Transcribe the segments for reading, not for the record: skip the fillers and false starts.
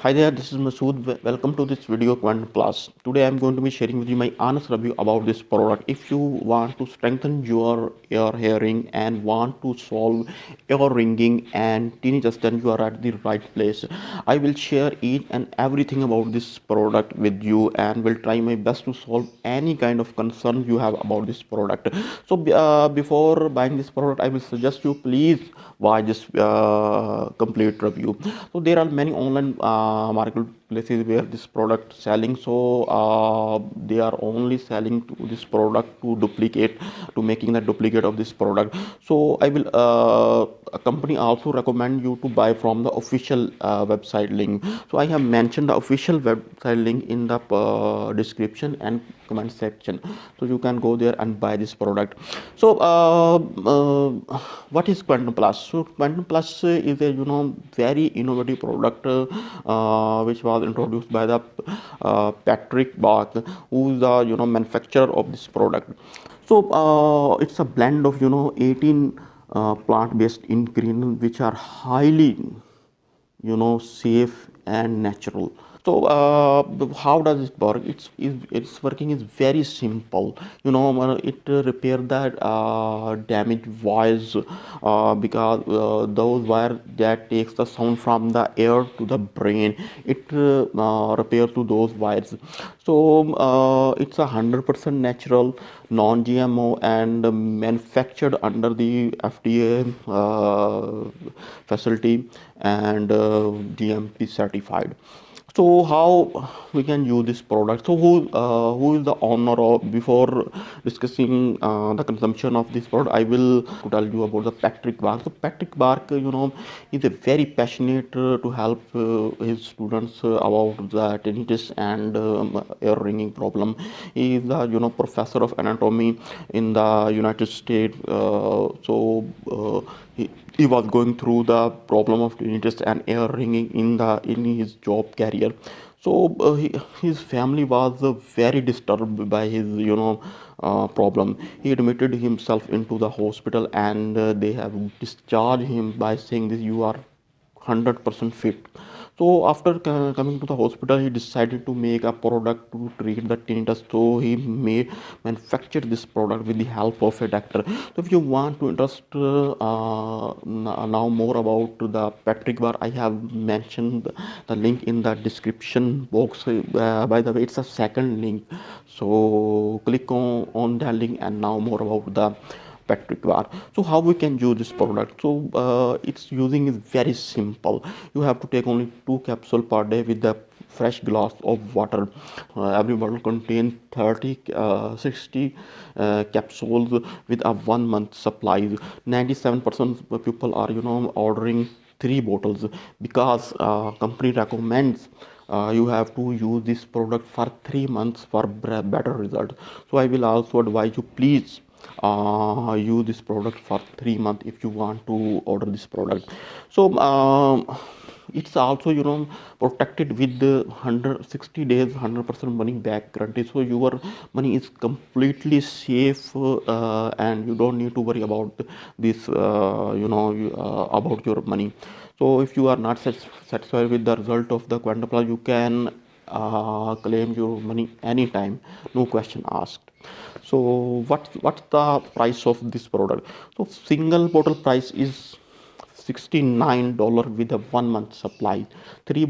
Hi there, this is Masood. Welcome to this video Quietum Plus. Today I'm going to be sharing with you my honest review about this product. If you want to strengthen your ear hearing and want to solve ear ringing and tinnitus, then you are at the right place. I will share each and everything about this product with you and will try my best to solve any kind of concern you have about this product. So before buying this product, I will suggest you please watch this complete review. So there are many online marketplaces where this product selling, so they are only selling to this product to duplicate, to making the duplicate of this product. So I will a company also recommend you to buy from the official website link. So I have mentioned the official website link in the description and comment section, so you can go there and buy this product. So what is Quietum Plus? So Quietum Plus is a very innovative product which was introduced by the Patrick Bach, who is the manufacturer of this product. So it's a blend of 18 plant-based ingredients which are highly safe and natural. So how does it work? It's working is very simple. It repair that damaged wires, because those wire that takes the sound from the air to the brain, it repair to those wires. So it's 100% natural, non-GMO, and manufactured under the FDA facility and GMP certified. So how we can use this product? So who is the owner of? Before discussing the consumption of this product, I will tell you about the Patrick Bark. So Patrick Bark, is a very passionate to help his students about the tinnitus and ear ringing problem. He is the professor of anatomy in the United States. He was going through the problem of tinnitus and ear ringing in his job career. So his family was very disturbed by his problem. He admitted himself into the hospital, and they have discharged him by saying this: you are 100% fit. So after coming to the hospital, he decided to make a product to treat the tinnitus. So he manufactured this product with the help of a doctor. So if you want to interest now more about the Patrick Bar, I have mentioned the link in the description box. By the way, it's a second link. So click on that link and now more about the Patrick Bar. So how we can use this product? So its using is very simple. You have to take only 2 capsules per day with the fresh glass of water. Every bottle contains 60 capsules with a 1 month supply. 97% of people are ordering 3 bottles, because company recommends you have to use this product for 3 months for better result. So I will also advise you, please use this product for 3 months if you want to order this product. So it's also protected with the 160 days 100% money back guarantee. So your money is completely safe, and you don't need to worry about this about your money. So if you are not satisfied with the result of the Quietum Plus, you can claim your money anytime, no question asked. So what's the price of this product? So single bottle price is $69 with a 1 month supply. 3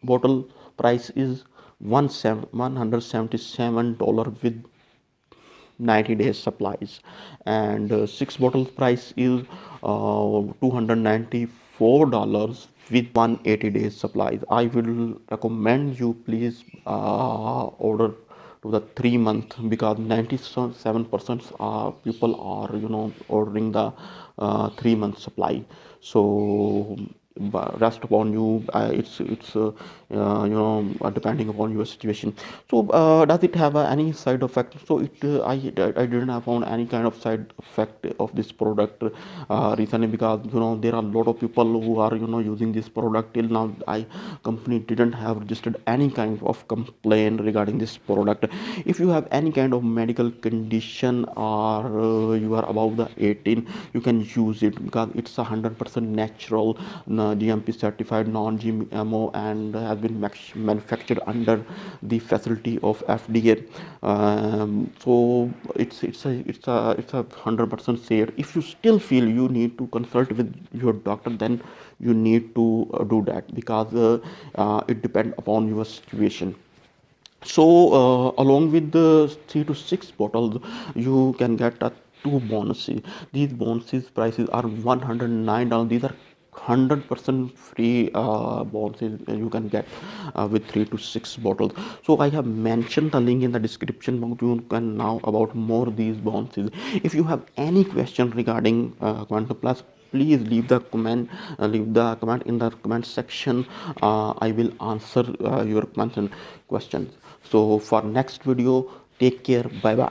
bottle price is $177 with 90 days supplies, and 6 bottle price is $294 with 180 days supplies. I will recommend you please order to the 3 month, because 97% people are ordering the 3 month supply. So rest upon you. It's depending upon your situation. So does it have any side effect? So I didn't have found any kind of side effect of this product recently, because there are a lot of people who are using this product. Till now company didn't have registered any kind of complaint regarding this product. If you have any kind of medical condition, or you are above the 18, you can use it, because it's 100% natural, GMP certified, non-GMO, and has been manufactured under the facility of FDA. So it's a 100% safe. If you still feel you need to consult with your doctor, then you need to do that, because it depends upon your situation. So along with the 3 to 6 bottles, you can get two bonuses. These bonuses prices are $109. These are 100% free bonuses you can get with 3 to 6 bottles. So I have mentioned the link in the description box. You can now about more these bonuses. If you have any question regarding Quietum Plus, please leave the comment in the comment section. I will answer your comments and questions. So for next video, take care, bye bye.